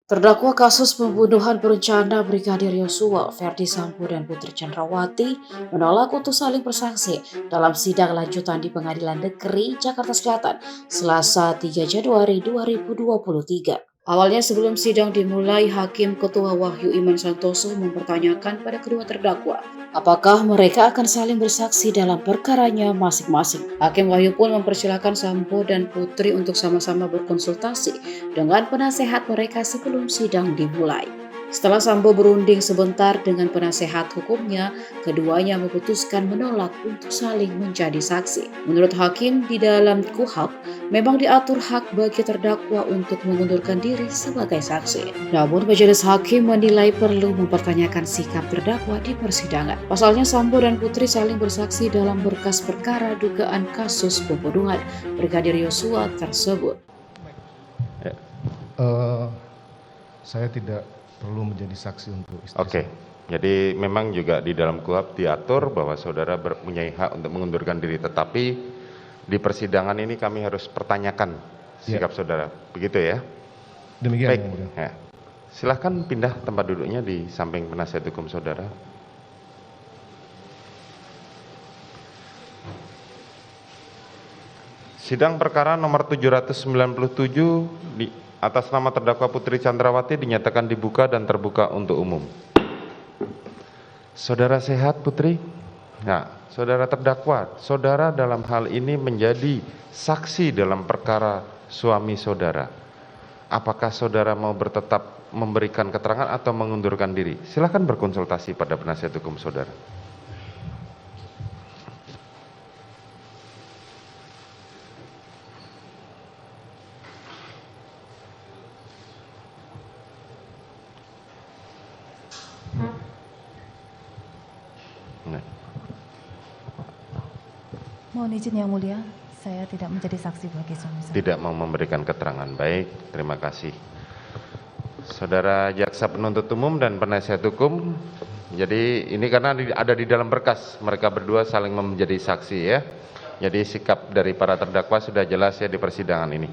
Terdakwa kasus pembunuhan berencana Brigadir Yosua, Verdi Sambo dan Putri Chandrawati menolak untuk saling bersaksi dalam sidang lanjutan di Pengadilan Negeri Jakarta Selatan, Selasa 3 Januari 2023. Awalnya sebelum sidang dimulai, Hakim Ketua Wahyu Iman Santoso mempertanyakan pada kedua terdakwa apakah mereka akan saling bersaksi dalam perkaranya masing-masing. Hakim Wahyu pun mempersilahkan Sambo dan Putri untuk sama-sama berkonsultasi dengan penasehat mereka sebelum sidang dimulai. Setelah Sambo berunding sebentar dengan penasehat hukumnya, keduanya memutuskan menolak untuk saling menjadi saksi. Menurut Hakim, di dalam KUHP memang diatur hak bagi terdakwa untuk mengundurkan diri sebagai saksi. Namun Majelis Hakim menilai perlu mempertanyakan sikap terdakwa di persidangan. Pasalnya Sambo dan Putri saling bersaksi dalam berkas perkara dugaan kasus pembunuhan Brigadir Yosua tersebut. Saya tidak perlu menjadi saksi untuk istri Oke, jadi memang juga di dalam KUHP diatur bahwa saudara mempunyai hak untuk mengundurkan diri, tetapi di persidangan ini kami harus pertanyakan sikap saudara, begitu ya? Demikian. Baik, ya. Silahkan pindah tempat duduknya di samping penasihat hukum saudara. Sidang perkara nomor 797 atas nama terdakwa Putri Chandrawati dinyatakan dibuka dan terbuka untuk umum. Saudara sehat, Putri? Nah, saudara terdakwa, saudara dalam hal ini menjadi saksi dalam perkara suami saudara. Apakah saudara mau tetap memberikan keterangan atau mengundurkan diri? Silakan berkonsultasi pada penasihat hukum saudara. Mohon izin yang mulia, saya tidak menjadi saksi bagi suami saya. Tidak mau memberikan keterangan. Baik, terima kasih. Saudara jaksa penuntut umum dan penasihat hukum, jadi ini karena ada di dalam berkas, mereka berdua saling menjadi saksi ya. Jadi sikap dari para terdakwa sudah jelas ya di persidangan ini.